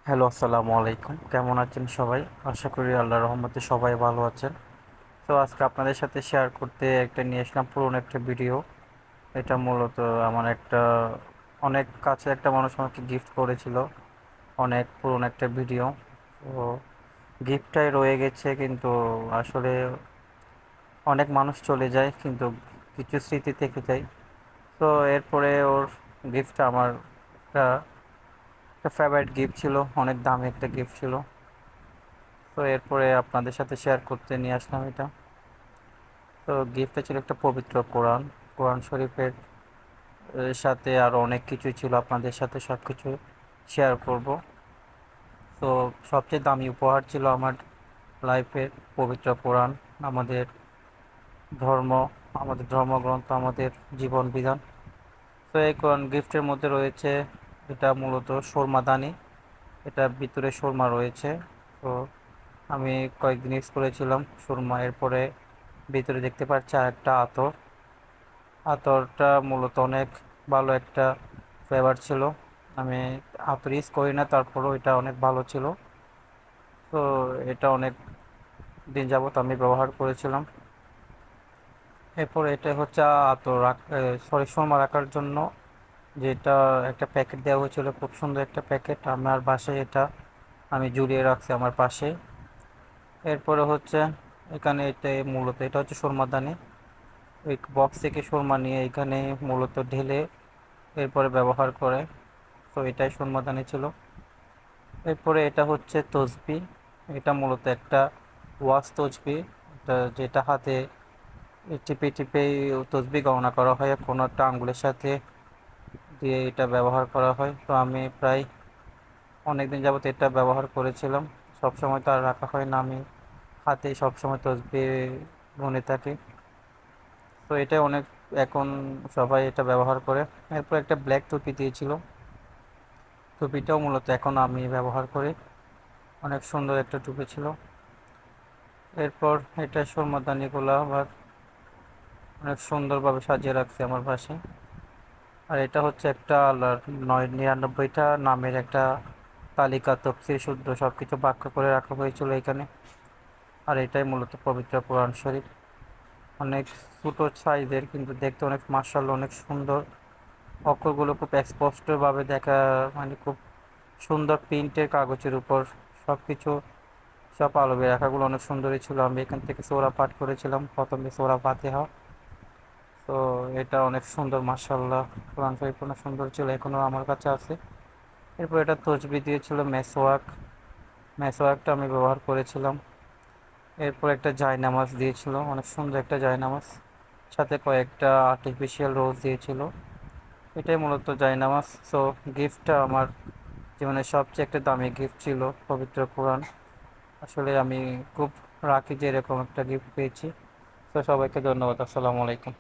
Hello, আসসালামু আলাইকুম। কেমন আছেন সবাই? আশা করি আল্লাহর রহমতে সবাই ভালো আছেন। তো আজকে আপনাদের সাথে শেয়ার করতে একটা নিয়ে আসলাম পুরনো একটা ভিডিও। এটা মূলত আমার একটা অনেক কাছে একটা মানুষ আমাকে গিফট করেছিল। অনেক পুরনো একটা ভিডিও। তো গিফটটাই রয়ে গেছে, কিন্তু আসলে অনেক মানুষ চলে যায়, কিন্তু কিছু স্মৃতি থেকে যায়। তো এরপরে ওর গিফটটা আমার একটা একটা ফেভারিট গিফট ছিল, অনেক দামি একটা গিফট ছিল। তো এরপরে আপনাদের সাথে শেয়ার করতে নিয়ে আসলাম এটা। তো গিফটটা ছিল একটা পবিত্র কোরআন। কোরআন শরীফের সাথে আরও অনেক কিছু ছিল, আপনাদের সাথে সব কিছু শেয়ার করব। তো সবচেয়ে দামি উপহার ছিল আমার লাইফের পবিত্র কোরআন। আমাদের ধর্ম, আমাদের ধর্মগ্রন্থ, আমাদের জীবন বিধান। তো এই কোরআন গিফটের মধ্যে রয়েছে, এটা মূলত সুরমাদানি, এটা ভিতরে সুরমা রয়েছে। তো আমি কয়েকদিন ইউজ করেছিলাম সুরমা। এরপরে ভিতরে দেখতে পাচ্ছি আর একটা আতর। আতরটা মূলত অনেক ভালো একটা ফ্লেভার ছিল। আমি আতর ইউজ করি না, তারপরেও এটা অনেক ভালো ছিল। তো এটা অনেক দিন যাবত আমি ব্যবহার করেছিলাম। এরপর এটা হচ্ছে আতর সরি, সুরমা রাখার জন্য যেটা একটা প্যাকেট দেওয়া হয়েছিল, খুব সুন্দর একটা প্যাকেট। আমার বাসায় এটা আমি ঝুলিয়ে রাখছি আমার পাশে। এরপরে হচ্ছে এখানে এটা মূলত এটা হচ্ছে সুরমাদানি। ওই বক্স থেকে সুরমা নিয়ে এখানে মূলত ঢেলে এরপরে ব্যবহার করে। তো এটাই সুরমাদানি ছিল। এরপরে এটা হচ্ছে তসবি। এটা মূলত একটা ওয়াশ তসবি, এটা যেটা হাতে টিপে টিপে তসবি গণনা করা হয়, কোনো একটা আঙ্গুলের সাথে দিয়ে এটা ব্যবহার করা হয়। তো আমি প্রায় অনেকদিন যাবত এটা ব্যবহার করেছিলাম। সব সময় তো আর রাখা হয় না, আমি হাতে সবসময় তসবি গুনে থাকি। তো এটা অনেক, এখন সবাই এটা ব্যবহার করে। এরপর একটা ব্ল্যাক টুপি দিয়েছিল, টুপিটাও মূলত এখন আমি ব্যবহার করি। অনেক সুন্দর একটা টুপি ছিল। এরপর এটা সুরমাদানিগুলো আবার অনেক সুন্দরভাবে সাজিয়ে রাখছি আমার পাশে। আর এটা হচ্ছে একটা আল্লাহর 99টা নামের একটা তালিকা, তফসির শুদ্ধ সব কিছু ব্যাখ্যা করে রাখা হয়েছিল এখানে। আর এটাই মূলত পবিত্র কোরআন শরীফ। অনেক ছোটো সাইজের, কিন্তু দেখতে অনেক মার্শাল্লাহ অনেক সুন্দর। অক্ষরগুলো খুব স্পষ্টভাবে দেখা, মানে খুব সুন্দর প্রিন্টের কাগজের উপর সব কিছু, সব আলবে রাখাগুলো অনেক সুন্দরই ছিল। আমি এখান থেকে সূরা পাঠ করেছিলাম, প্রথমে সূরা ফাতিহা। তো এটা অনেক সুন্দর মাশাআল্লাহ, কোরআন শরীফ অনেক সুন্দর ছিল, এখনও আমার কাছে আছে। এরপর এটা তসবি দিয়েছিল মেসওয়াক, মেসওয়াকটা আমি ব্যবহার করেছিলাম। এরপর একটা জায়নামাজ দিয়েছিল, অনেক সুন্দর একটা জায়নামাজ, সাথে কয়েকটা আর্টিফিশিয়াল রোজ দিয়েছিল। এটাই মূলত জায়নামাজ। সো গিফটটা আমার জীবনের সবচেয়ে একটা দামি গিফট ছিল, পবিত্র কোরআন। আসলে আমি খুব রাখি যে এরকম একটা গিফট পেয়েছি। তো সবাইকে ধন্যবাদ। আসসালামু আলাইকুম।